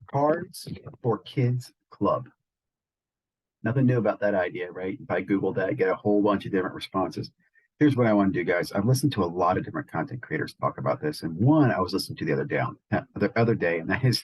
Cards for Kids Club. Nothing new about that idea, right? If I Googled that, get a whole bunch of different responses. Here's what I want to do, guys. I've listened to a lot of different content creators talk about this, and one I was listening to the other day, and that is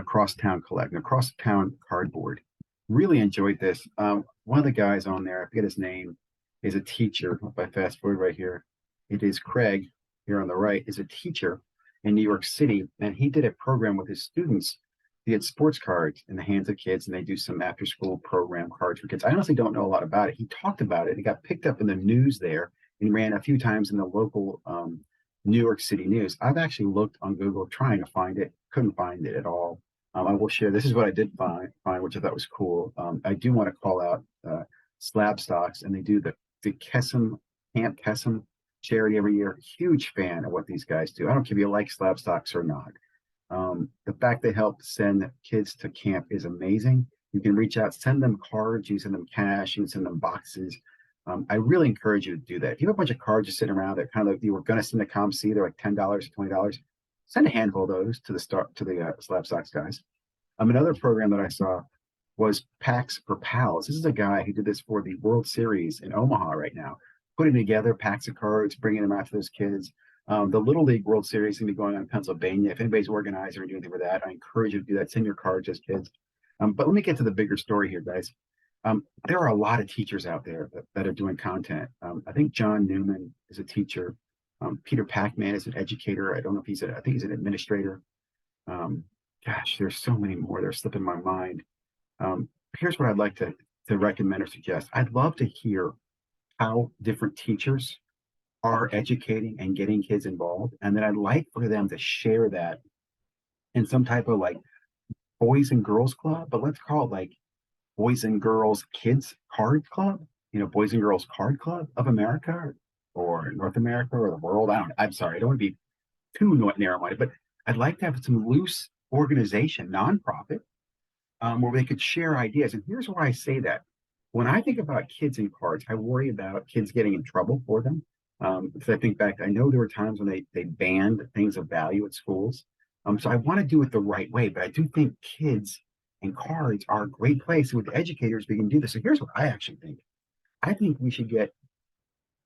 Crosstown Collect, Crosstown Cardboard. Really enjoyed this. One of the guys on there, I forget his name, is a teacher. If I fast forward right here, it is Craig here on the right, is a teacher in New York City, and he did a program with his students. He had sports cards in the hands of kids, and they do some after school program cards for kids. I honestly don't know a lot about it. He talked about it. It got picked up in the news there and ran a few times in the local New York City news. I've actually looked on Google trying to find it, couldn't find it at all. I will share. This is what I did find, which I thought was cool. I do want to call out Slab Stocks, and they do the Kesem Camp Kesem charity every year. Huge fan of what these guys do. I don't care if you like Slab Stocks or not. The fact they help send kids to camp is amazing. You can reach out, send them cards, you send them cash, you can send them boxes. I really encourage you to do that. If you have a bunch of cards just sitting around that kind of you were going to send to ComC, they're like $10, $20. Send a handful of those to the Slab Stocks guys. Another program that I saw was Packs for Pals. This is a guy who did this for the World Series in Omaha right now, putting together packs of cards, bringing them out to those kids. The Little League World Series is going to be going on in Pennsylvania. If anybody's organizing or doing anything for that, I encourage you to do that. Send your cards as kids. But let me get to the bigger story here, guys. There are a lot of teachers out there that are doing content. I think John Newman is a teacher. Peter Pacman is an educator. I don't know if I think he's an administrator. Gosh, there's so many more. They're slipping my mind. Here's what I'd like to recommend or suggest. I'd love to hear how different teachers are educating and getting kids involved. And then I'd like for them to share that in some type of like boys and girls club, but let's call it like Boys and Girls Kids Card Club, Boys and Girls Card Club of America or North America or the world. I'm sorry, I don't want to be too narrow-minded, but I'd like to have some loose organization, nonprofit, where they could share ideas. And here's why I say that. When I think about kids and cards, I worry about kids getting in trouble for them. Because I think back, I know there were times when they banned things of value at schools. So I want to do it the right way, but I do think kids and cards are a great place. With educators, we can do this. So here's what I actually think. I think we should get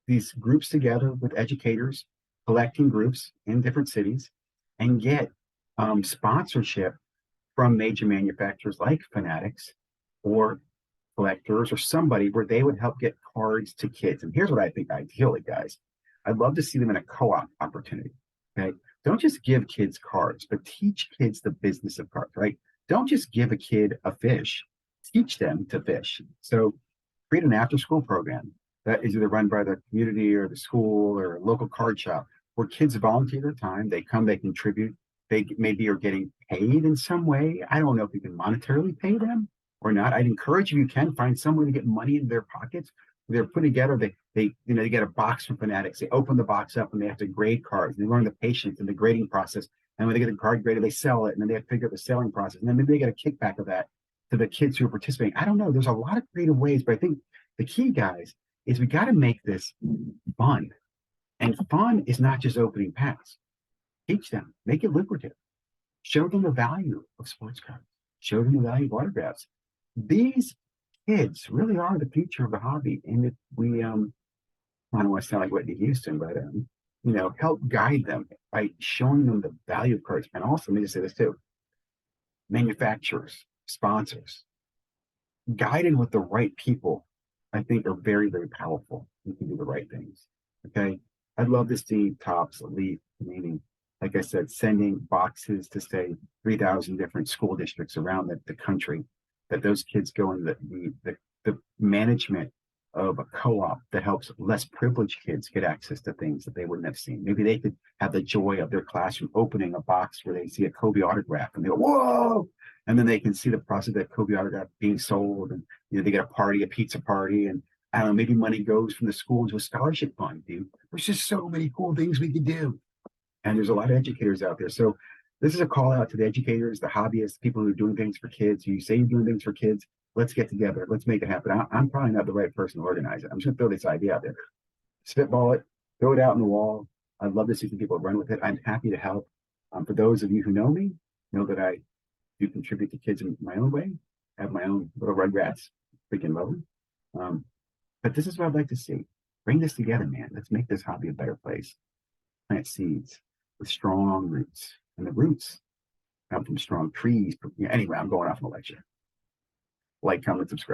these groups together with educators, collecting groups in different cities, and get sponsorship from major manufacturers like Fanatics or collectors or somebody where they would help get cards to kids. And here's what I think ideally, guys. I'd love to see them in a co-op opportunity. Okay. Don't just give kids cards, but teach kids the business of cards, right? Don't just give a kid a fish, teach them to fish. So create an after-school program that is either run by the community or the school or a local card shop where kids volunteer their time. They come, they contribute. They maybe are getting paid in some way. I don't know if you can monetarily pay them or not. I'd encourage you can find some way to get money in their pockets. They're put together. They get a box from Fanatics. They open the box up and they have to grade cards. They learn the patience and the grading process. And when they get the card graded, they sell it, and then they have to figure out the selling process. And then maybe they get a kickback of that to the kids who are participating. I don't know. There's a lot of creative ways, but I think the key, guys, is we got to make this fun. And fun is not just opening packs. Teach them, make it lucrative. Show them the value of sports cards. Show them the value of autographs. These kids really are the future of the hobby. And if we, I don't want to sound like Whitney Houston, but help guide them by showing them the value of cards. And also, let me just say this too: manufacturers, sponsors, guided with the right people, I think are very, very powerful. You can do the right things. Okay, I'd love to see Topps, Elite, meaning, like I said, sending boxes to say 3,000 different school districts around the country. That those kids go in the management of a co-op that helps less privileged kids get access to things that they wouldn't have seen. Maybe they could have the joy of their classroom opening a box where they see a Kobe autograph and they go, whoa! And then they can see the process of that Kobe autograph being sold. And they get a party, a pizza party, and I don't know, maybe money goes from the school into a scholarship fund, dude. There's just so many cool things we could do. And there's a lot of educators out there. So this is a call out to the educators, the hobbyists, people who are doing things for kids. You say you're doing things for kids. Let's get together. Let's make it happen. I'm probably not the right person to organize it. I'm just going to throw this idea out there. Spitball it, throw it out on the wall. I'd love to see some people run with it. I'm happy to help. For those of you who know me, know that I to contribute to kids in my own way. I have my own little rugrats, freaking love them. But this is what I'd like to see. Bring this together, man. Let's make this hobby a better place. Plant seeds with strong roots, and the roots come from strong trees. Anyway, I'm going off on a lecture. Like, comment, subscribe.